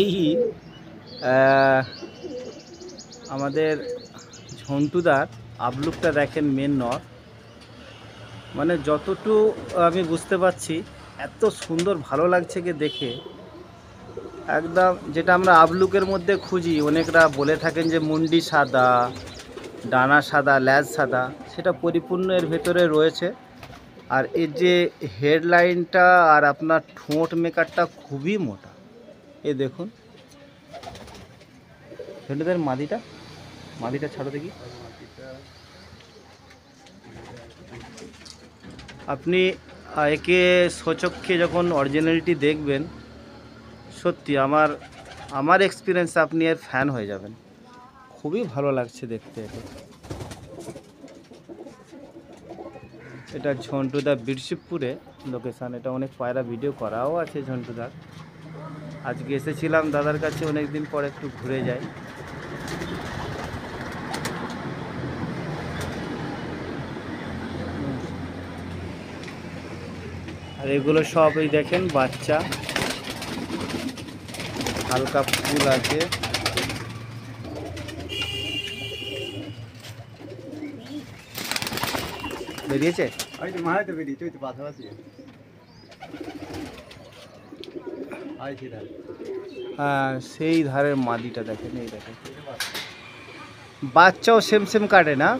এই আমাদের ঝন্টুদার আবলুকটা দেখেন মেন নর, মানে যতটুকু আমি বুঝতে পারছি এত সুন্দর ভালো লাগছে কি দেখে, একদম যেটা আমরা আবলুকের মধ্যে খুঁজি। অনেকরা বলে থাকেন যে মুন্ডি সাদা, ডানা সাদা, ল্যাজ সাদা, সেটা পরিপূর্ণ এর ভেতরে রয়েছে। আর এর যে হেডলাইনটা আর আপনার ঠোঁট মেকারটা খুবই মোটা। এ দেখুন ঝন্টুদার মাদিটা ছাড়ো দেখি। আপনি একে সচক্ষে যখন অরিজিনালিটি দেখবেন, সত্যি আমার এক্সপিরিয়েন্স আপনি এর ফ্যান হয়ে যাবেন। খুবই ভালো লাগছে দেখতে। এটা ঝন্টুদা বিরশিবপুরে লোকেশান। এটা অনেক পায়রা ভিডিও করাও আছে ঝন্টুদার। আজকে এসেছিলাম দাদার কাছে, অনেক দিন পর একটু ঘুরে যাই। আর এগুলো সব এই দেখেন বাচ্চা, হালকা ফুল আছে। বেরিয়েছে, হ্যাঁ সেই ধারের মাদিটা দেখেন। এই দেখেন বাচ্চাও সেম সেম কাটে না।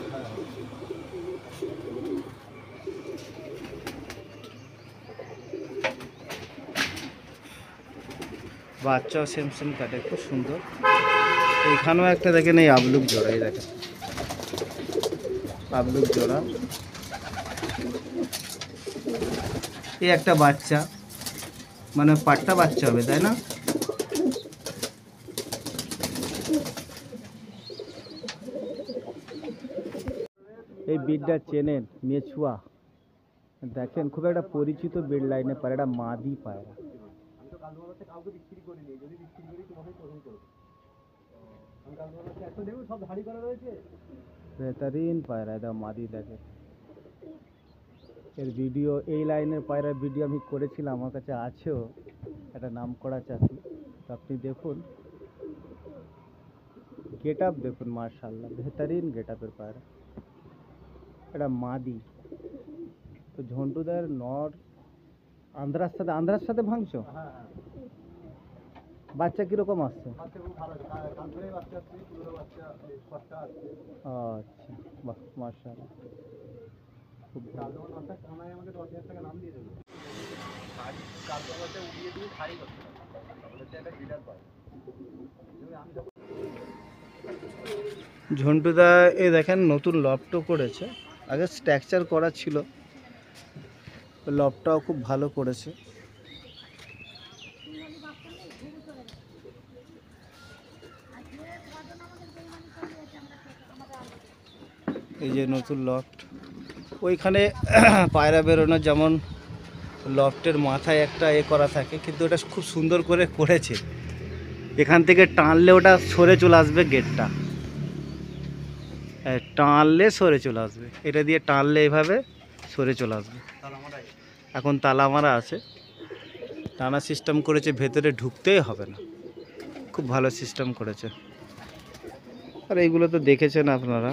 বাচ্চাও সেম সেম কাটে, খুব সুন্দর। এইখানেও একটা দেখেন, এই আবলুক জোড়া, এই দেখেন আবলুক জোড়া। এই একটা বাচ্চা, মানে পাট্টা বাচ্চা হবে তাই না? এই বিটটা চেনেন, মেছুয়া দেখেন, খুব একটা পরিচিত বিট লাইনে পায়রা, এটা মাদি পায়রা। বেহতরিন পায়রা, এটা মাদি দেখেন। এর ভিডিও, এই লাইনের পায়রার ভিডিও আমি করেছিলাম, আমার কাছে আছেও, একটা নাম করা চাষি। তো আপনি দেখুন, গেট আপ দেখুন, মার্শাল্লাহ বেহতরিন গেট আপের পায়রা। এটা মাদি। তো ঝন্টুদার নর আন্ধ্রার সাথে ভাঙছো? বাচ্চা কিরকম আসছে? আচ্ছা, বাহ মাশাআল্লাহ, খুব ভালো। ঝন্টুদা এ দেখেন নতুন লফটও করেছে, আগে স্ট্রাকচার করা ছিল, লফটটাও খুব ভালো করেছে। এই যে নতুন লফট, ওইখানে পায়রা বেরোনোর যেমন লফটের মাথায় একটা করা থাকে, কিন্তু ওটা খুব সুন্দর করে করেছে। এখান থেকে টানলে ওটা সরে চলে আসবে, গেটটা টানলে সরে চলে আসবে, এটা দিয়ে টানলে এইভাবে সরে চলে আসবে। এখন তালা মারা আছে, টানা সিস্টেম করেছে, ভেতরে ঢুকতেই হবে না, খুব ভালো সিস্টেম করেছে। আর এইগুলো তো দেখেছেন আপনারা।